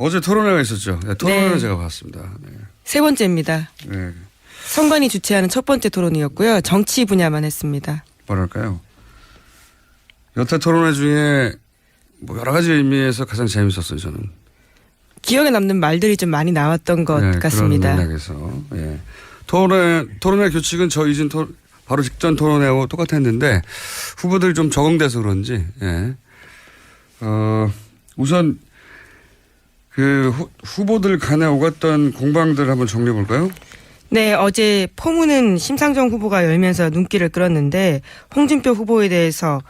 어제 토론회가 있었죠. 네, 토론회는 네. 제가 봤습니다. 네. 세 번째입니다. 네. 선관위 주최하는 첫 번째 토론이었고요. 정치 분야만 했습니다. 뭐랄까요. 여태 토론회 중에 뭐 여러 가지 의미에서 가장 재밌었어요. 저는. 기억에 남는 말들이 좀 많이 나왔던 것 네, 같습니다. 그런 맥락에서. 예. 토론회 규칙은 저 이전 바로 직전 토론회하고 똑같았는데 후보들이 좀 적응돼서 그런지 예. 우선 그 후보들 간에 오갔던 공방들 한번 정리해 볼까요? 네, 어제 포문은 심상정 후보가 열면서 눈길을 끌었는데 홍준표 후보에 대해서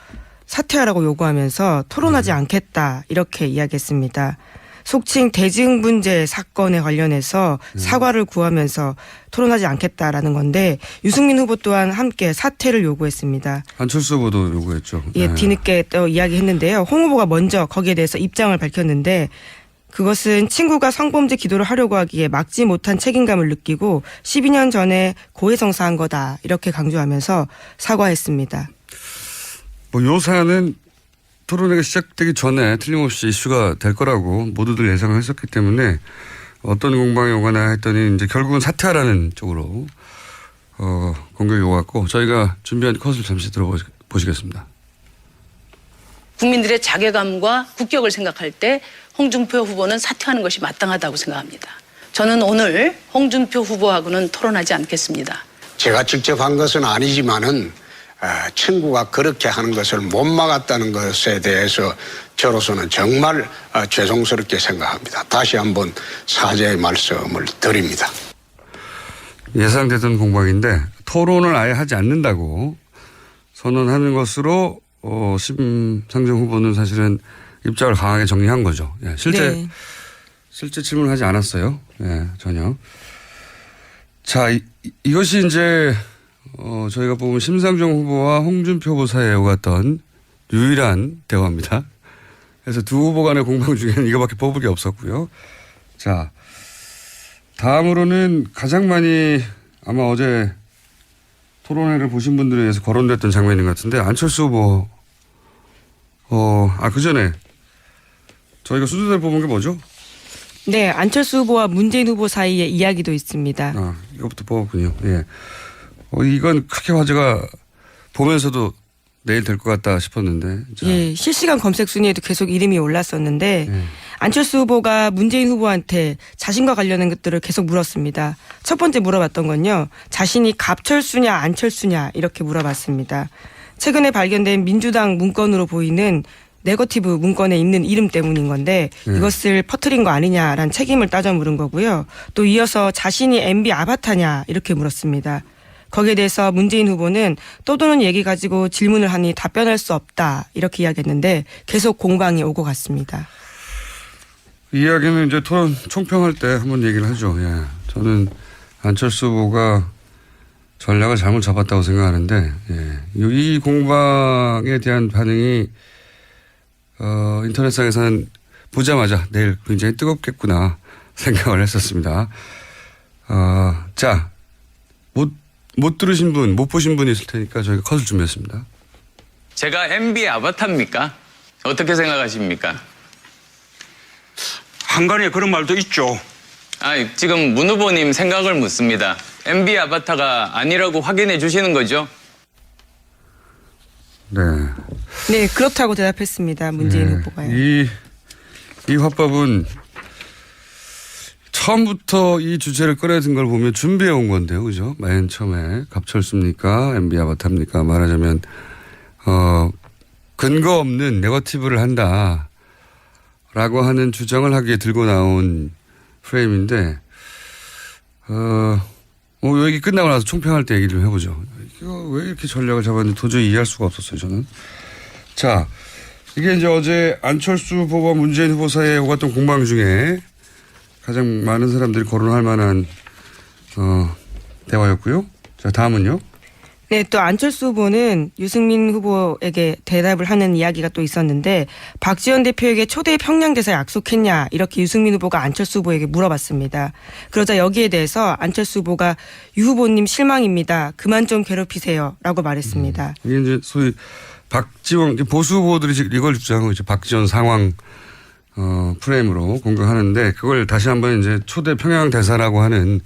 사퇴하라고 요구하면서 토론하지 않겠다 이렇게 이야기했습니다. 속칭 대증분제 사건에 관련해서 사과를 구하면서 토론하지 않겠다라는 건데 유승민 후보 또한 함께 사퇴를 요구했습니다. 안철수 후보도 요구했죠. 예, 네. 뒤늦게 또 이야기했는데요. 홍 후보가 먼저 거기에 대해서 입장을 밝혔는데 그것은 친구가 성범죄 기도를 하려고 하기에 막지 못한 책임감을 느끼고 12년 전에 고해성사한 거다 이렇게 강조하면서 사과했습니다. 뭐 요사는 토론회가 시작되기 전에 틀림없이 이슈가 될 거라고 모두들 예상을 했었기 때문에 어떤 공방이 오거나 했더니 이제 결국은 사퇴하라는 쪽으로 공격이 오갔고 저희가 준비한 컷을 잠시 들어보시겠습니다. 국민들의 자괴감과 국격을 생각할 때 홍준표 후보는 사퇴하는 것이 마땅하다고 생각합니다. 저는 오늘 홍준표 후보하고는 토론하지 않겠습니다. 제가 직접 한 것은 아니지만은 친구가 그렇게 하는 것을 못 막았다는 것에 대해서 저로서는 정말 죄송스럽게 생각합니다. 다시 한번 사죄의 말씀을 드립니다. 예상되던 공방인데 토론을 아예 하지 않는다고 선언하는 것으로 심상정 후보는 사실은 입장을 강하게 정리한 거죠. 예, 실제 질문을 하지 않았어요. 예, 전혀. 자, 이것이 이제 저희가 보면 심상정 후보와 홍준표 후보 사이에 오갔던 유일한 대화입니다. 그래서 두 후보 간의 공방 중에는 이거밖에 뽑을 게 없었고요. 자, 다음으로는 가장 많이 아마 어제 토론회를 보신 분들에 의해서 거론됐던 장면인 것 같은데 안철수 후보 그 전에 저희가 순서대로 뽑은 게 뭐죠? 네, 안철수 후보와 문재인 후보 사이의 이야기도 있습니다. 이것부터 뽑았군요. 예. 이건 크게 화제가 보면서도 내일 될 것 같다 싶었는데. 자. 예, 실시간 검색 순위에도 계속 이름이 올랐었는데 안철수 후보가 문재인 후보한테 자신과 관련된 것들을 계속 물었습니다. 첫 번째 물어봤던 건요. 자신이 갑철수냐 안철수냐 이렇게 물어봤습니다. 최근에 발견된 민주당 문건으로 보이는 네거티브 문건에 있는 이름 때문인 건데 이것을 퍼뜨린 거 아니냐라는 책임을 따져 물은 거고요. 또 이어서 자신이 MB 아바타냐 이렇게 물었습니다. 거기에 대해서 문재인 후보는 떠도는 얘기 가지고 질문을 하니 답변할 수 없다 이렇게 이야기했는데 계속 공방이 오고 갔습니다. 이 이야기는 이제 토론 총평할 때 한번 얘기를 하죠. 예. 저는 안철수 후보가 전략을 잘못 잡았다고 생각하는데 이 공방에 대한 반응이 인터넷상에서는 보자마자 내일 굉장히 뜨겁겠구나 생각을 했었습니다. 자, 못 들으신 분, 못 보신 분이 있을 테니까 저희가 컷을 준비했습니다. 제가 MB 아바타입니까? 어떻게 생각하십니까? 한간에 그런 말도 있죠. 지금 문 후보님 생각을 묻습니다. MB 아바타가 아니라고 확인해 주시는 거죠? 네. 네, 그렇다고 대답했습니다. 문재인 후보가요. 이 화법은 처음부터 이 주제를 꺼내든 걸 보면 준비해 온 건데요. 그죠? 맨 처음에 갑철수입니까? MB 아바타입니까? 말하자면 근거 없는 네거티브를 한다 라고 하는 주장을 하기에 들고 나온 프레임인데 얘기 끝나고 나서 총평할 때 얘기를 좀 해보죠. 이거 왜 이렇게 전략을 잡았는지 도저히 이해할 수가 없었어요. 저는. 자, 이게 이제 어제 안철수 후보와 문재인 후보 사이에 오갔던 공방 중에 가장 많은 사람들이 거론할 만한 대화였고요. 자, 다음은요. 네, 또 안철수 후보는 유승민 후보에게 대답을 하는 이야기가 또 있었는데 박지원 대표에게 초대 평양대사 약속했냐 이렇게 유승민 후보가 안철수 후보에게 물어봤습니다. 그러자 여기에 대해서 안철수 후보가 유 후보님 실망입니다. 그만 좀 괴롭히세요 라고 말했습니다. 이게 이제 소위 박지원 보수 후보들이 이걸 주장하고 있죠. 박지원 상황 프레임으로 공격하는데 그걸 다시 한번 이제 초대 평양 대사라고 하는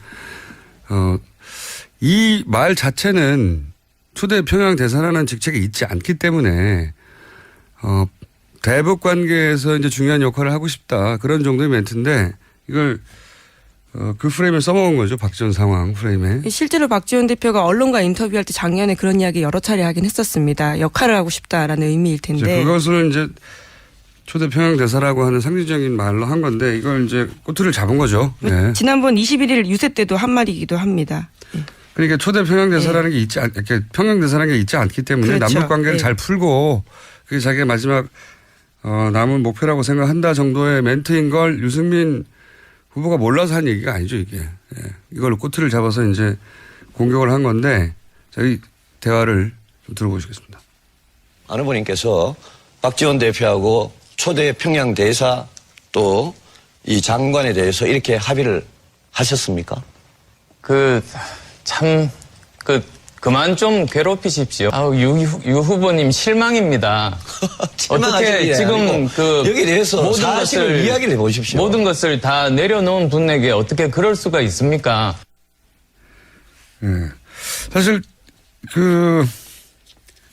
이 말 자체는 초대 평양 대사라는 직책이 있지 않기 때문에 대북 관계에서 이제 중요한 역할을 하고 싶다 그런 정도의 멘트인데 이걸 그 프레임에 써먹은 거죠. 박지원 상황 프레임에. 실제로 박지원 대표가 언론과 인터뷰할 때 작년에 그런 이야기 여러 차례 하긴 했었습니다. 역할을 하고 싶다라는 의미일 텐데. 그것을 이제 초대 평양 대사라고 하는 상징적인 말로 한 건데 이걸 이제 꼬투리를 잡은 거죠. 네. 지난번 21일 유세 때도 한 말이기도 합니다. 그러니까 초대 평양 대사라는 게 있지 이렇게 평양 대사라는 게 있지 않기 때문에 그렇죠. 남북 관계를 잘 풀고 그게 자기의 마지막 남은 목표라고 생각한다 정도의 멘트인 걸 유승민 후보가 몰라서 한 얘기가 아니죠 이게. 예. 이걸 꼬투리를 잡아서 이제 공격을 한 건데 저희 대화를 좀 들어보시겠습니다. 안 후보님께서 박지원 대표하고 초대 평양 대사 또 이 장관에 대해서 이렇게 합의를 하셨습니까? 그만 좀 괴롭히십시오. 유 후보님 실망입니다. 어떻게 지금 여기에 대해서 모든 사실을 것을 이야기를 해보십시오. 모든 것을 다 내려놓은 분에게 어떻게 그럴 수가 있습니까? 예. 사실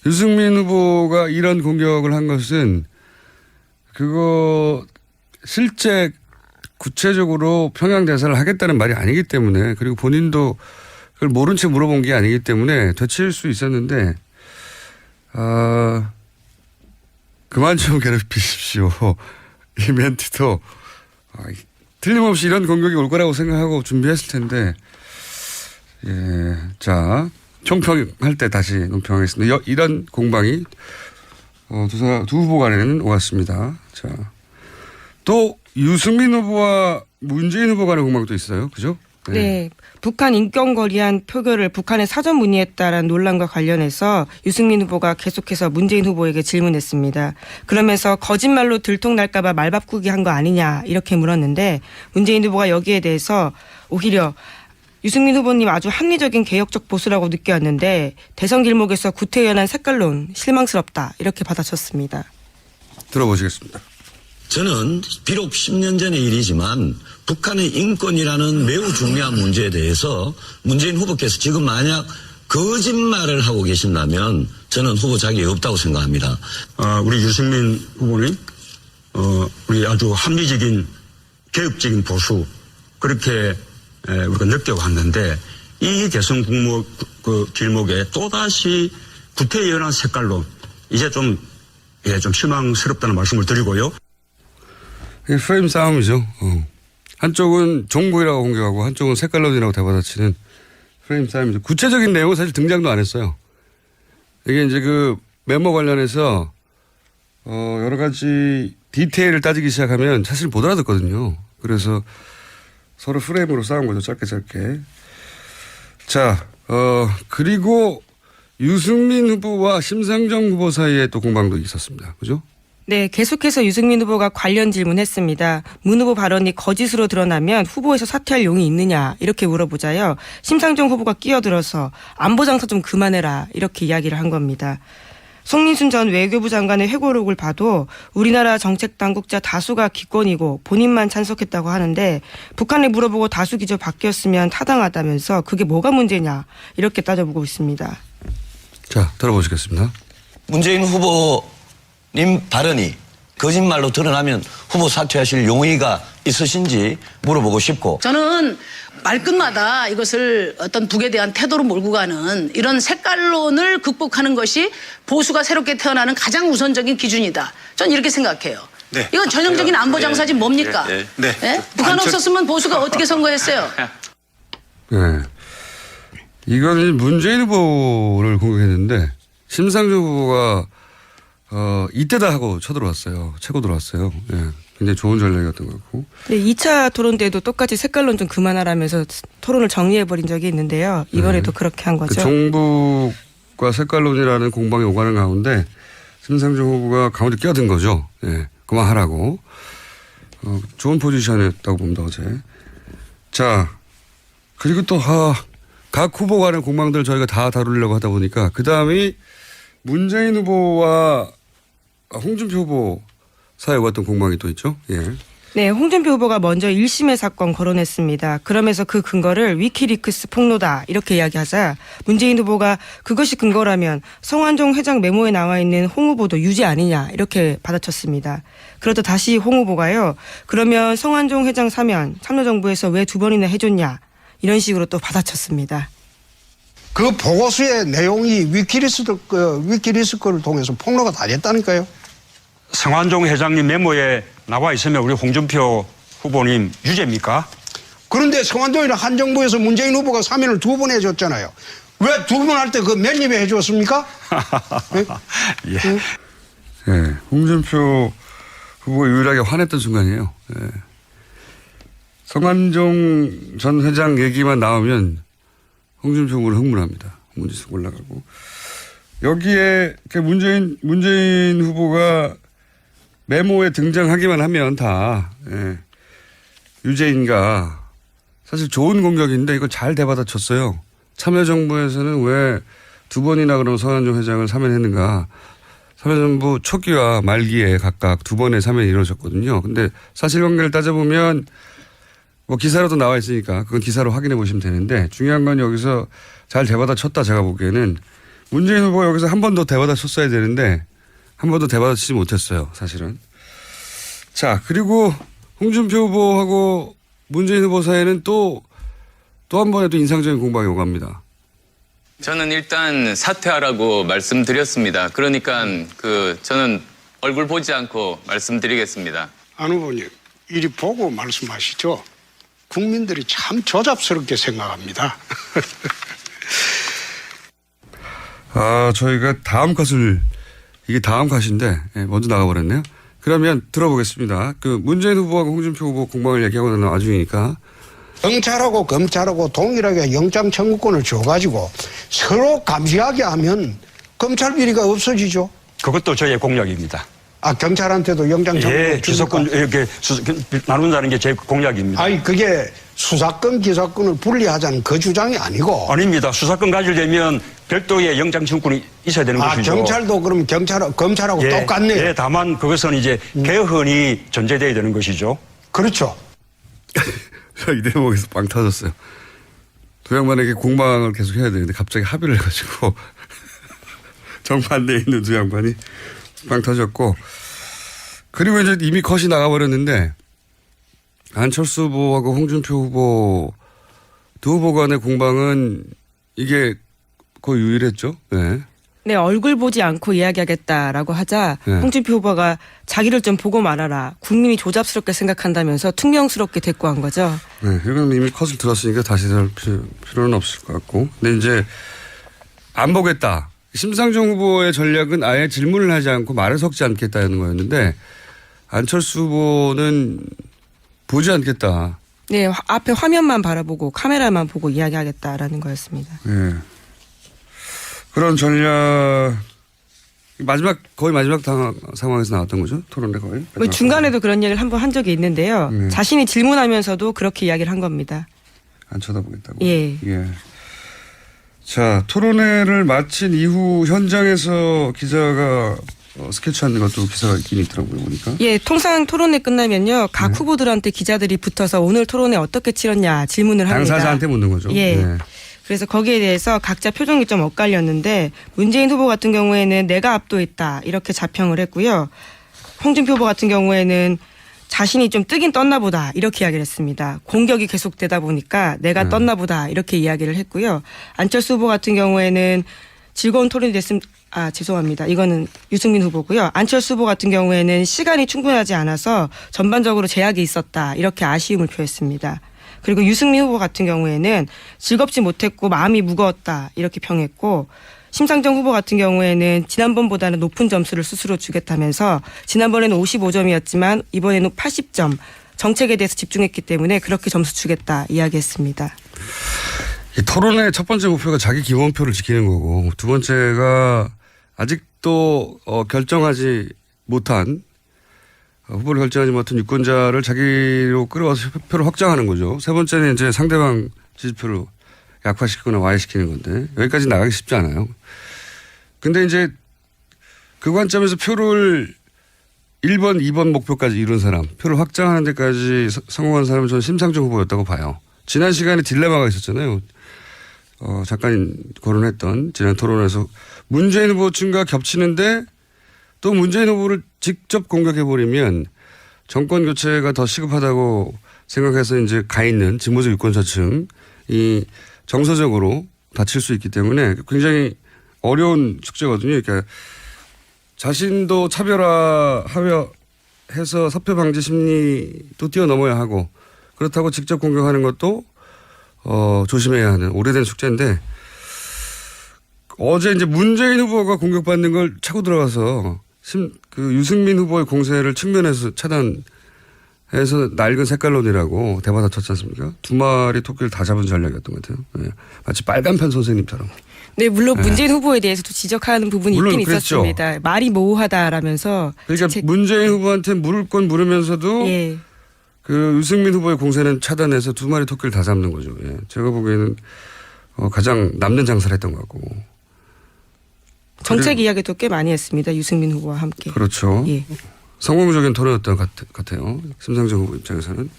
유승민 후보가 이런 공격을 한 것은 그거 실제 구체적으로 평양 대사를 하겠다는 말이 아니기 때문에 그리고 본인도 그걸 모른 채 물어본 게 아니기 때문에 되칠 수 있었는데 그만 좀 괴롭히십시오. 이 멘트도 틀림없이 이런 공격이 올 거라고 생각하고 준비했을 텐데 예, 자 총평할 때 다시 논평하겠습니다. 이런 공방이 두 후보 간에는 오갔습니다. 자, 또 유승민 후보와 문재인 후보 간의 공방도 있어요. 그죠? 네. 북한 인권 거리한 표결을 북한에 사전 문의했다라는 논란과 관련해서 유승민 후보가 계속해서 문재인 후보에게 질문했습니다. 그러면서 거짓말로 들통날까 봐 말 바꾸기 한 거 아니냐 이렇게 물었는데 문재인 후보가 여기에 대해서 오히려 유승민 후보님 아주 합리적인 개혁적 보수라고 느껴왔는데 대선 길목에서 구태연한 색깔론 실망스럽다 이렇게 받아쳤습니다. 들어보시겠습니다. 저는 비록 10년 전의 일이지만 북한의 인권이라는 매우 중요한 문제에 대해서 문재인 후보께서 지금 만약 거짓말을 하고 계신다면 저는 후보 자격이 없다고 생각합니다. 우리 유승민 후보님, 우리 아주 합리적인 개혁적인 보수 그렇게 우리가 느껴왔는데 이 대선 길목에 또다시 구태연한 색깔로 이제 좀 실망스럽다는 말씀을 드리고요. 프레임 싸움이죠. 한쪽은 종북이라고 공격하고 한쪽은 색깔론이라고 대받아치는 프레임 싸움이죠. 구체적인 내용은 사실 등장도 안 했어요. 이게 이제 그 메모 관련해서 여러 가지 디테일을 따지기 시작하면 사실 못 알아듣거든요. 그래서 서로 프레임으로 싸운 거죠. 짧게. 자, 그리고 유승민 후보와 심상정 후보 사이에 또 공방도 있었습니다. 그죠? 네, 계속해서 유승민 후보가 관련 질문했습니다. 문 후보 발언이 거짓으로 드러나면 후보에서 사퇴할 용이 있느냐 이렇게 물어보자요. 심상정 후보가 끼어들어서 안보 장사 좀 그만해라 이렇게 이야기를 한 겁니다. 송민순 전 외교부 장관의 회고록을 봐도 우리나라 정책 당국자 다수가 기권이고 본인만 찬성했다고 하는데 북한에 물어보고 다수 기조 바뀌었으면 타당하다면서 그게 뭐가 문제냐 이렇게 따져보고 있습니다. 자, 들어보시겠습니다. 문재인 후보님 발언이 거짓말로 드러나면 후보 사퇴하실 용의가 있으신지 물어보고 싶고 저는 말끝마다 이것을 어떤 북에 대한 태도로 몰고 가는 이런 색깔론을 극복하는 것이 보수가 새롭게 태어나는 가장 우선적인 기준이다. 전 이렇게 생각해요. 네. 이건 전형적인 안보 장사지 뭡니까? 네. 예? 북한 없었으면 보수가 어떻게 선거했어요? 네. 이거는 문재인 후보를 공격했는데 심상정 후보가 이때다 하고 쳐들어왔어요. 채고 들어왔어요. 예. 굉장히 좋은 전략이었던 것 같고. 네, 2차 토론 때도 똑같이 색깔론 좀 그만하라면서 토론을 정리해버린 적이 있는데요. 이번에도 그렇게 한 거죠. 그 종북과 색깔론이라는 공방이 오가는 가운데 심상정 후보가 가운데 끼어든 거죠. 예. 그만하라고. 좋은 포지션이었다고 봅니다, 어제. 자, 그리고 또, 각 후보 간의 공방들 저희가 다 다루려고 하다 보니까 그 다음이 문재인 후보와 홍준표 후보 사회 오갔던 공방이 또 있죠. 예. 네, 홍준표 후보가 먼저 1심의 사건 거론했습니다. 그러면서 그 근거를 위키리크스 폭로다 이렇게 이야기하자 문재인 후보가 그것이 근거라면 성완종 회장 메모에 나와 있는 홍 후보도 유죄 아니냐 이렇게 받아쳤습니다. 그러다 다시 홍 후보가요. 그러면 성완종 회장 사면 참여정부에서 왜 2번이나 해줬냐 이런 식으로 또 받아쳤습니다. 그 보고서의 내용이 위키리스크를 통해서 폭로가 다 됐다니까요. 성완종 회장님 메모에 나와 있으면 우리 홍준표 후보님 유죄입니까? 그런데 성완종이랑 한 정부에서 문재인 후보가 사면을 2번 해줬잖아요. 왜 2번 할 때 그 몇 입에 해줬습니까? 네? 예. 예. 홍준표 후보가 유일하게 화냈던 순간이에요. 예. 성완종 전 회장 얘기만 나오면 홍준표 후보는 흥분합니다. 문지수 올라가고. 여기에 문재인 후보가 메모에 등장하기만 하면 다 유죄인가. 사실 좋은 공격인데 이걸 잘 대받아쳤어요. 참여정부에서는 왜 2번이나 그럼 성완종 회장을 사면했는가. 참여정부 초기와 말기에 각각 2번의 사면이 이루어졌거든요. 근데 사실관계를 따져보면 뭐 기사로도 나와 있으니까 그건 기사로 확인해 보시면 되는데 중요한 건 여기서 잘 대받아쳤다 제가 보기에는 문재인 후보가 여기서 한 번 더 대받아쳤어야 되는데 한 번도 대받아치지 못했어요, 사실은. 자, 그리고 홍준표 후보하고 문재인 후보 사이에는 또 한 번에 또 인상적인 공방이 오갑니다. 저는 일단 사퇴하라고 말씀드렸습니다. 그러니까 저는 얼굴 보지 않고 말씀드리겠습니다. 안 후보님, 이리 보고 말씀하시죠. 국민들이 참 조잡스럽게 생각합니다. 저희가 이게 다음 컷인데 먼저 나가버렸네요. 그러면 들어보겠습니다. 문재인 후보하고 홍준표 후보 공방을 얘기하고 나는 와중이니까. 경찰하고 검찰하고 동일하게 영장 청구권을 줘가지고 서로 감시하게 하면 검찰 비리가 없어지죠. 그것도 저의 공약입니다. 경찰한테도 영장 청구권 예, 기소권 이렇게 나눈다는 게 제 공약입니다. 아니 그게 수사권 기소권을 분리하자는 그 주장이 아니고. 아닙니다. 수사권 가지려면 별도의 영장 청구권이 있어야 되는 것이죠. 경찰도 그럼 검찰하고 똑같네요. 예, 다만 그것은 이제 개헌이 전제돼야 되는 것이죠. 그렇죠. 이 대목에서 빵 터졌어요. 두 양반에게 공방을 계속 해야 되는데 갑자기 합의를 해가지고 정반대에 있는 두 양반이 빵 터졌고, 그리고 이제 이미 컷이 나가버렸는데 안철수 후보하고 홍준표 후보 두 후보 간의 공방은 이게 거의 유일했죠. 네. 네, 얼굴 보지 않고 이야기하겠다라고 하자 홍준표 후보가 자기를 좀 보고 말아라. 국민이 조잡스럽게 생각한다면서 퉁명스럽게 대꾸한 거죠. 네, 이건 이미 컷을 들었으니까 다시 할 필요는 없을 것 같고. 근데 이제 안 보겠다. 심상정 후보의 전략은 아예 질문을 하지 않고 말을 섞지 않겠다는 거였는데 안철수 후보는 보지 않겠다. 네, 앞에 화면만 바라보고 카메라만 보고 이야기하겠다라는 거였습니다. 네. 그런 전략 거의 마지막 상황에서 나왔던 거죠? 토론회 거의. 뭐 중간에도 그런 얘기를 한번 한 적이 있는데요. 자신이 질문하면서도 그렇게 이야기를 한 겁니다. 안 쳐다보겠다고. 예. 자, 토론회를 마친 이후 현장에서 기자가 스케치하는 것도 기사가 있긴 있더라고요, 보니까. 예, 통상 토론회 끝나면요. 각 후보들한테 기자들이 붙어서 오늘 토론회 어떻게 치렀냐 질문을 합니다. 당사자한테 묻는 거죠. 예. 네. 그래서 거기에 대해서 각자 표정이 좀 엇갈렸는데 문재인 후보 같은 경우에는 내가 압도했다 이렇게 자평을 했고요. 홍준표 후보 같은 경우에는 자신이 좀 뜨긴 떴나 보다 이렇게 이야기를 했습니다. 공격이 계속되다 보니까 내가 떴나 보다 이렇게 이야기를 했고요. 안철수 후보 같은 경우에는 즐거운 토론이 됐으면 죄송합니다. 이거는 유승민 후보고요. 안철수 후보 같은 경우에는 시간이 충분하지 않아서 전반적으로 제약이 있었다 이렇게 아쉬움을 표했습니다. 그리고 유승민 후보 같은 경우에는 즐겁지 못했고 마음이 무거웠다 이렇게 평했고, 심상정 후보 같은 경우에는 지난번보다는 높은 점수를 스스로 주겠다면서 지난번에는 55점이었지만 이번에는 80점 정책에 대해서 집중했기 때문에 그렇게 점수 주겠다 이야기했습니다. 이 토론의 첫 번째 목표가 자기 기본표를 지키는 거고, 두 번째가 아직도 결정하지 못한 후보를 결정하지 못한 유권자를 자기로 끌어와서 표를 확장하는 거죠. 세 번째는 이제 상대방 지지표를 약화시키거나 와해시키는 건데 여기까지 나가기 쉽지 않아요. 근데 이제 그 관점에서 표를 1번, 2번 목표까지 이룬 사람, 표를 확장하는 데까지 성공한 사람은 저는 심상정 후보였다고 봐요. 지난 시간에 딜레마가 있었잖아요. 잠깐 거론했던 지난 토론에서 문재인 후보 층과 겹치는데 또 문재인 후보를 직접 공격해버리면 정권 교체가 더 시급하다고 생각해서 이제 가 있는 진보적 유권자층이 정서적으로 다칠 수 있기 때문에 굉장히 어려운 숙제거든요. 그러니까 자신도 차별화하여 해서 사표 방지 심리도 뛰어넘어야 하고 그렇다고 직접 공격하는 것도 조심해야 하는 오래된 숙제인데 어제 이제 문재인 후보가 공격받는 걸 차고 들어가서 그 유승민 후보의 공세를 측면에서 차단해서 낡은 색깔론이라고 대받아 쳤지 않습니까? 두 마리 토끼를 다 잡은 전략이었던 것 같아요. 네. 마치 빨간편 선생님처럼. 네, 물론 문재인 후보에 대해서도 지적하는 부분이 물론 있긴 그랬죠. 있었습니다. 말이 모호하다라면서. 그러니까 문재인 후보한테 물을 건 물으면서도 예. 그 유승민 후보의 공세는 차단해서 두 마리 토끼를 다 잡는 거죠. 예. 제가 보기에는 가장 남는 장사를 했던 것 같고. 정책 이야기도 꽤 많이 했습니다. 유승민 후보와 함께. 그렇죠. 예. 성공적인 토론이었던 것 같아요. 심상정 후보 입장에서는.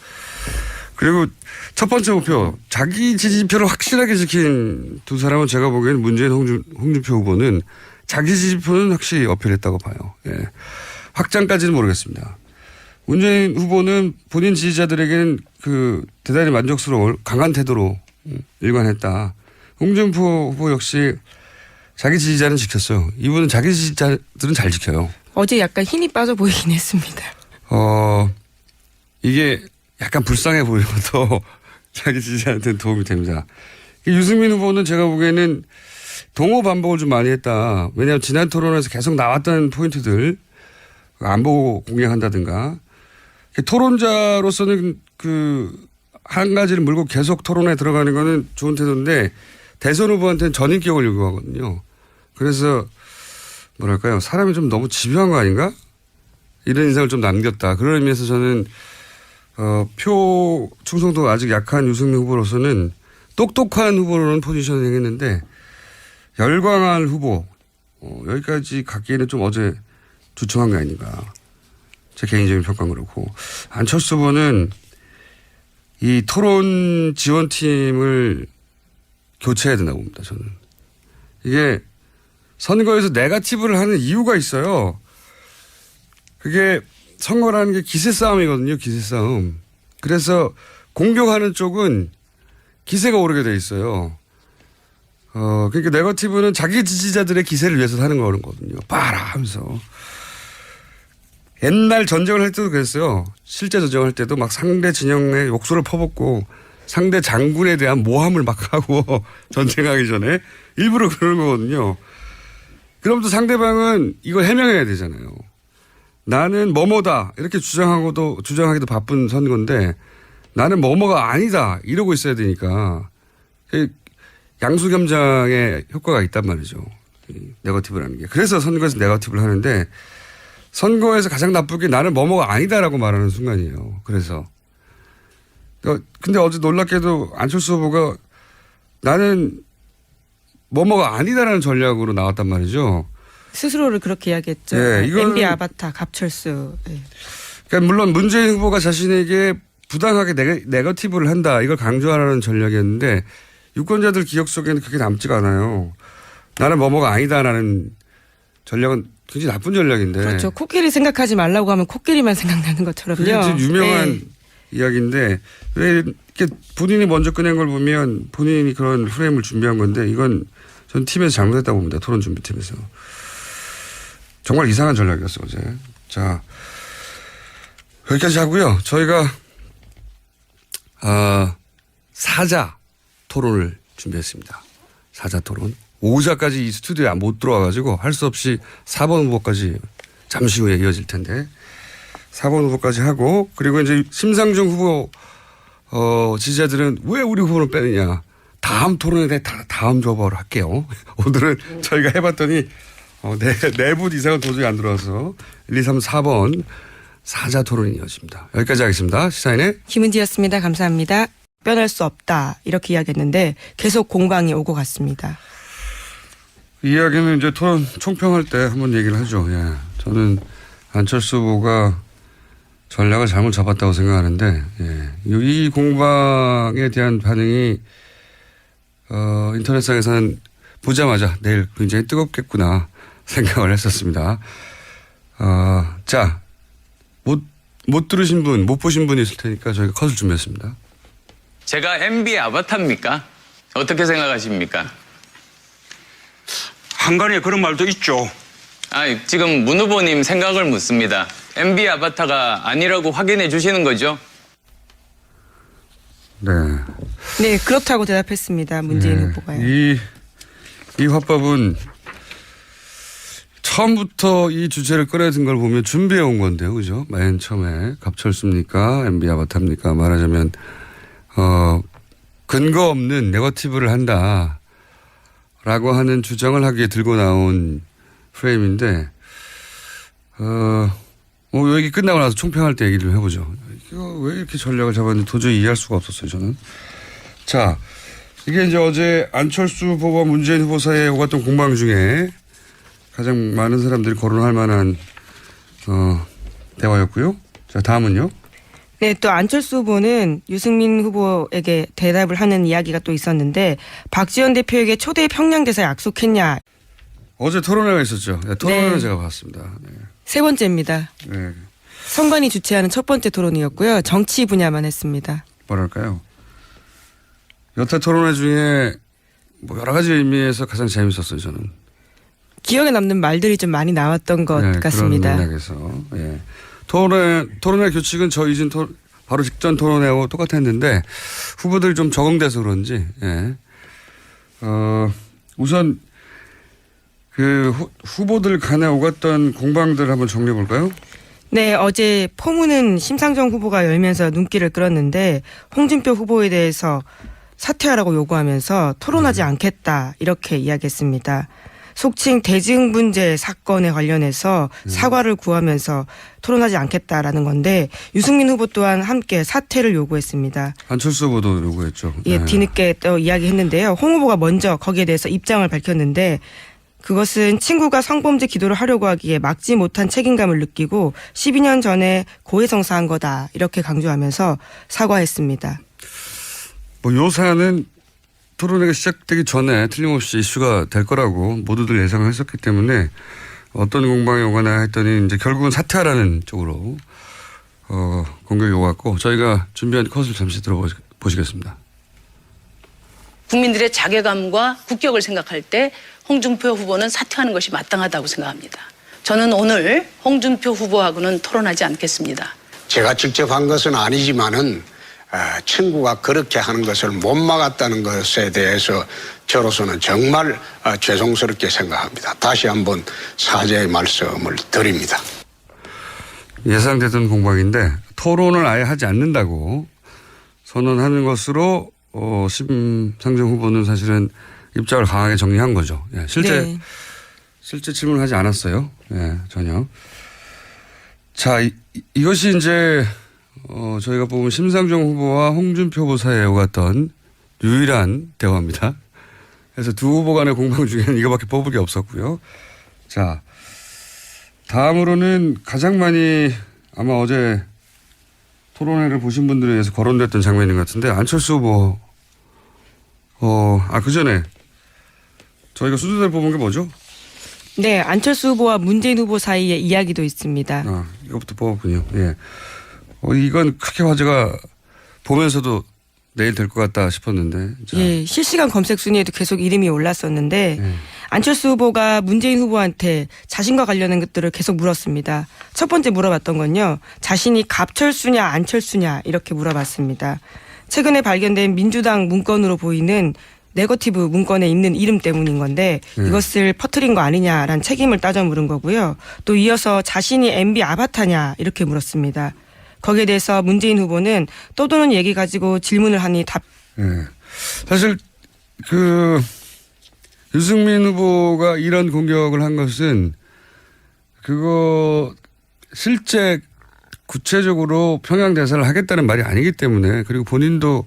그리고 첫 번째 목표 자기 지지표를 확실하게 지킨 두 사람은 제가 보기에는 문재인 홍준표 후보는 자기 지지표는 확실히 어필했다고 봐요. 예. 확장까지는 모르겠습니다. 문재인 후보는 본인 지지자들에게는 그 대단히 만족스러울 강한 태도로 일관했다. 홍준표 후보 역시 자기 지지자는 지켰어요. 이분은 자기 지지자들은 잘 지켜요. 어제 약간 힘이 빠져 보이긴 했습니다. 이게 약간 불쌍해 보여도 자기 지지자한테는 도움이 됩니다. 유승민 후보는 제가 보기에는 동호 반복을 좀 많이 했다. 왜냐하면 지난 토론에서 계속 나왔던 포인트들 안 보고 공략한다든가 토론자로서는 그 한 가지를 물고 계속 토론에 들어가는 거는 좋은 태도인데 대선 후보한테는 전인격을 요구하거든요. 그래서 뭐랄까요. 사람이 좀 너무 집요한 거 아닌가? 이런 인상을 좀 남겼다. 그런 의미에서 저는 표 충성도가 아직 약한 유승민 후보로서는 똑똑한 후보로는 포지셔닝 했는데 열광할 후보 여기까지 갖기에는 좀 어제 주춤한 게 아닌가. 제 개인적인 평가는 그렇고 안철수 후보는 이 토론 지원팀을 교체해야 된다고 봅니다. 저는. 이게 선거에서 네거티브를 하는 이유가 있어요. 그게 선거라는 게 기세 싸움이거든요. 기세 싸움. 그래서 공격하는 쪽은 기세가 오르게 돼 있어요. 그러니까 네거티브는 자기 지지자들의 기세를 위해서 하는 거거든요. 봐라 하면서. 옛날 전쟁을 할 때도 그랬어요. 실제 전쟁을 할 때도 막 상대 진영에 욕설을 퍼붓고 상대 장군에 대한 모함을 막 하고 전쟁하기 전에 일부러 그러는 거거든요. 그럼 또 상대방은 이걸 해명해야 되잖아요. 나는 뭐뭐다 이렇게 주장하기도 바쁜 선거인데 나는 뭐뭐가 아니다 이러고 있어야 되니까 양수겸장의 효과가 있단 말이죠. 네거티브라는 게. 그래서 선거에서 네거티브를 하는데 선거에서 가장 나쁘게 나는 뭐뭐가 아니다라고 말하는 순간이에요. 그래서. 근데 어제 놀랍게도 안철수 후보가 나는 뭐뭐가 아니다라는 전략으로 나왔단 말이죠. 스스로를 그렇게 이야기했죠. 네, MB 아바타 갑철수. 네. 그러니까 물론 문재인 후보가 자신에게 부당하게 네거티브를 한다. 이걸 강조하라는 전략이었는데 유권자들 기억 속에는 그게 남지가 않아요. 나는 뭐뭐가 아니다라는 전략은 굉장히 나쁜 전략인데. 그렇죠. 코끼리 생각하지 말라고 하면 코끼리만 생각나는 것처럼요. 그게 유명한 네. 이야기인데 왜 이렇게 본인이 먼저 꺼낸 걸 보면 본인이 그런 프레임을 준비한 건데 이건 전 팀에서 잘못했다고 봅니다. 토론 준비팀에서. 정말 이상한 전략이었어 어제. 자 여기까지 하고요. 저희가 사자 토론을 준비했습니다. 사자 토론. 5자까지 이 스튜디오에 못 들어와가지고 할 수 없이 4번 후보까지 잠시 후에 이어질 텐데 4번 후보까지 하고 그리고 이제 심상정 후보 지지자들은 왜 우리 후보를 빼느냐. 다음 토론에 대해 다음 조합으로 할게요. 오늘은 저희가 해봤더니 네 분 이상은 도저히 안 들어와서 1, 2, 3, 4번 사자 토론이 이어집니다. 여기까지 하겠습니다. 시사인의 김은지였습니다. 감사합니다. 변할 수 없다 이렇게 이야기했는데 계속 공방이 오고 갔습니다. 이 이야기는 이제 토론 총평할 때 한번 얘기를 하죠. 예. 저는 안철수 후보가 전략을 잘못 잡았다고 생각하는데, 예. 이 공방에 대한 반응이, 인터넷상에서는 보자마자 내일 굉장히 뜨겁겠구나 생각을 했었습니다. 자, 못 들으신 분, 못 보신 분이 있을 테니까 저희가 컷을 준비했습니다. 제가 MB 아바타입니까? 어떻게 생각하십니까? 한간에 그런 말도 있죠. 지금 문 후보님 생각을 묻습니다. MB 아바타가 아니라고 확인해 주시는 거죠? 네. 네, 그렇다고 대답했습니다. 문재인 네. 후보가요. 이 화법은 처음부터 이 주제를 꺼내든 걸 보면 준비해 온 건데요. 그죠? 맨 처음에 갑철수입니까? MB 아바타입니까? 말하자면, 근거 없는 네거티브를 한다. 라고 하는 주장을 하기에 들고 나온 프레임인데, 얘기 끝나고 나서 총평할 때 얘기를 해보죠. 이거 왜 이렇게 전략을 잡았는지 도저히 이해할 수가 없었어요, 저는. 자, 이게 이제 어제 안철수 후보와 문재인 후보 사이에 오갔던 공방 중에 가장 많은 사람들이 거론할 만한, 대화였고요. 자, 다음은요. 네, 또 안철수 후보는 유승민 후보에게 대답을 하는 이야기가 또 있었는데 박지원 대표에게 초대 평양대사 약속했냐. 어제 토론회가 있었죠. 네, 토론회는 네. 제가 봤습니다. 네. 세 번째입니다. 네. 선관위 주최하는 첫 번째 토론이었고요. 정치 분야만 했습니다. 뭐랄까요. 여태 토론회 중에 뭐 여러 가지 의미에서 가장 재밌었어요, 저는. 기억에 남는 말들이 좀 많이 나왔던 것 네, 같습니다. 그런 맥락에서. 예. 토론회 규칙은 저 이전 바로 직전 토론회하고 똑같았는데 후보들이 좀 적응돼서 그런지, 예. 우선 그 후보들 간에 오갔던 공방들 한번 정리해 볼까요? 네, 어제 포문은 심상정 후보가 열면서 눈길을 끌었는데 홍준표 후보에 대해서 사퇴하라고 요구하면서 토론하지 않겠다 이렇게 이야기했습니다. 속칭 대증분제 사건에 관련해서 사과를 구하면서 토론하지 않겠다라는 건데 유승민 후보 또한 함께 사퇴를 요구했습니다. 안철수 후보도 요구했죠. 예, 네. 뒤늦게 또 이야기했는데요. 홍 후보가 먼저 거기에 대해서 입장을 밝혔는데 그것은 친구가 성범죄 기도를 하려고 하기에 막지 못한 책임감을 느끼고 12년 전에 고해성사한 거다 이렇게 강조하면서 사과했습니다. 뭐 요 사안은 토론회가 시작되기 전에 틀림없이 이슈가 될 거라고 모두들 예상을 했었기 때문에 어떤 공방이 오거나 했더니 이제 결국은 사퇴하라는 쪽으로 공격이 오갔고 저희가 준비한 컷을 잠시 들어보시겠습니다. 국민들의 자괴감과 국격을 생각할 때 홍준표 후보는 사퇴하는 것이 마땅하다고 생각합니다. 저는 오늘 홍준표 후보하고는 토론하지 않겠습니다. 제가 직접 한 것은 아니지만은 친구가 그렇게 하는 것을 못 막았다는 것에 대해서 저로서는 정말 죄송스럽게 생각합니다. 다시 한번 사죄의 말씀을 드립니다. 예상되던 공방인데 토론을 아예 하지 않는다고 선언하는 것으로 심상정 후보는 사실은 입장을 강하게 정리한 거죠. 예, 실제 질문을 하지 않았어요. 예, 전혀. 자, 이것이 이제 저희가 보면 심상정 후보와 홍준표 후보 사이에 오갔던 유일한 대화입니다. 그래서 두 후보 간의 공방 중에는 이거밖에 뽑을 게 없었고요. 자, 다음으로는 가장 많이 아마 어제 토론회를 보신 분들에 의해서 거론됐던 장면인 것 같은데 안철수 후보 그 전에 저희가 순서대로 뽑은 게 뭐죠? 네, 안철수 후보와 문재인 후보 사이의 이야기도 있습니다. 이것부터 뽑았군요. 예. 이건 크게 화제가 보면서도 내일 될 것 같다 싶었는데. 자. 예, 실시간 검색 순위에도 계속 이름이 올랐었는데 안철수 후보가 문재인 후보한테 자신과 관련된 것들을 계속 물었습니다. 첫 번째 물어봤던 건요. 자신이 갑철수냐 안철수냐 이렇게 물어봤습니다. 최근에 발견된 민주당 문건으로 보이는 네거티브 문건에 있는 이름 때문인 건데 이것을 퍼뜨린 거 아니냐라는 책임을 따져 물은 거고요. 또 이어서 자신이 MB 아바타냐 이렇게 물었습니다. 거기에 대해서 문재인 후보는 떠도는 얘기 가지고 질문을 하니 답. 네. 사실 유승민 후보가 이런 공격을 한 것은 그거 실제 구체적으로 평양 대사를 하겠다는 말이 아니기 때문에 그리고 본인도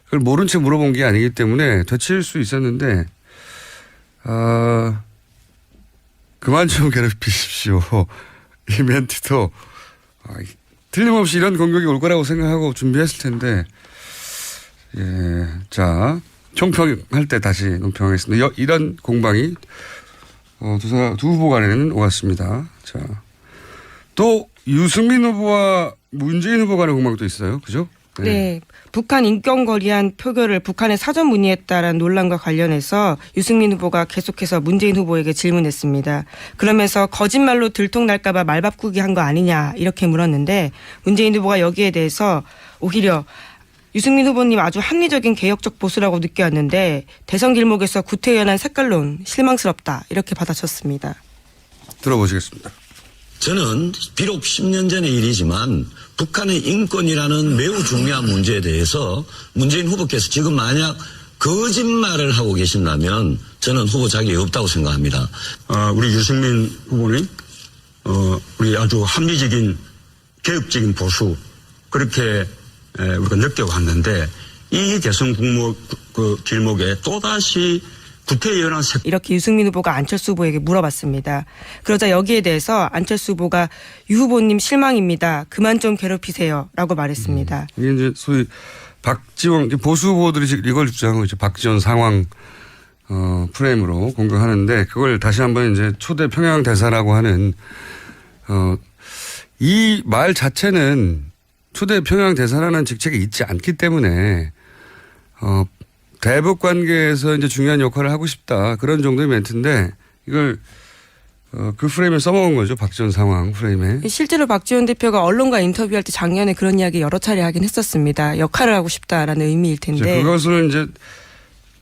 그걸 모른 채 물어본 게 아니기 때문에 되칠 수 있었는데 그만 좀 괴롭히십시오. 이 멘트도 틀림없이 이런 공격이 올 거라고 생각하고 준비했을 텐데, 예, 자, 총평할 때 다시 논평하겠습니다. 이런 공방이 두 후보 간에는 오갔습니다. 자, 또 유승민 후보와 문재인 후보 간의 공방도 있어요. 그죠? 네. 북한 인권 거리한 표결을 북한에 사전 문의했다라는 논란과 관련해서 유승민 후보가 계속해서 문재인 후보에게 질문했습니다. 그러면서 거짓말로 들통날까 봐 말바꾸기 한 거 아니냐 이렇게 물었는데 문재인 후보가 여기에 대해서 오히려 유승민 후보님 아주 합리적인 개혁적 보수라고 느껴왔는데 대선 길목에서 구태연한 색깔론 실망스럽다 이렇게 받아쳤습니다. 들어보시겠습니다. 저는 비록 10년 전의 일이지만 북한의 인권이라는 매우 중요한 문제에 대해서 문재인 후보께서 지금 만약 거짓말을 하고 계신다면 저는 후보 자격이 없다고 생각합니다. 우리 유승민 후보님, 우리 아주 합리적인 개혁적인 보수 그렇게 우리가 느껴왔는데 이 대선 길목에 또다시 구태연한 이렇게 유승민 후보가 안철수 후보에게 물어봤습니다. 그러자 여기에 대해서 안철수 후보가 유 후보님 실망입니다. 그만 좀 괴롭히세요. 라고 말했습니다. 이게 이제 소위 박지원, 보수 후보들이 지금 이걸 주장하고 있죠. 박지원 상황, 프레임으로 공격하는데 그걸 다시 한번 이제 초대 평양 대사라고 하는, 이 말 자체는 초대 평양 대사라는 직책이 있지 않기 때문에, 대북 관계에서 이제 중요한 역할을 하고 싶다. 그런 정도의 멘트인데 이걸 그 프레임에 써먹은 거죠. 박지원 상황 프레임에. 실제로 박지원 대표가 언론과 인터뷰할 때 작년에 그런 이야기 여러 차례 하긴 했었습니다. 역할을 하고 싶다라는 의미일 텐데. 그것을 이제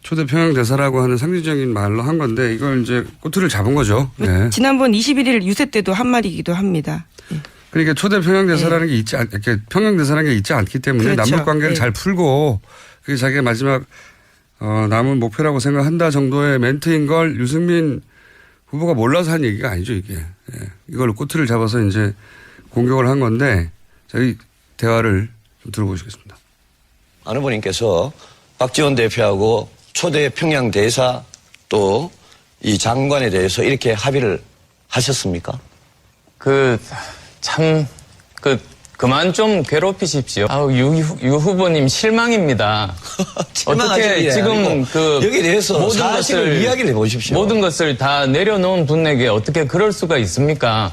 초대 평양 대사라고 하는 상징적인 말로 한 건데 이걸 이제 꼬투리를 잡은 거죠. 네. 지난번 21일 유세 때도 한 말이기도 합니다. 그러니까 초대 평양 대사라는 게 있지 이렇게 평양 대사라는 게 있지 않기 때문에 그렇죠. 남북 관계를 잘 풀고 그게 자기의 마지막 남은 목표라고 생각한다 정도의 멘트인 걸 유승민 후보가 몰라서 한 얘기가 아니죠, 이게. 예. 이걸로 꼬투리를 잡아서 이제 공격을 한 건데 저희 대화를 좀 들어보시겠습니다. 안 후보님께서 박지원 대표하고 초대 평양 대사 또 이 장관에 대해서 이렇게 합의를 하셨습니까? 그만 좀 괴롭히십시오. 유 후보님 실망입니다. 어떻게 지금 여기에 대해서 모든 사실을 것을 이야기를 해보십시오. 모든 것을 다 내려놓은 분에게 어떻게 그럴 수가 있습니까?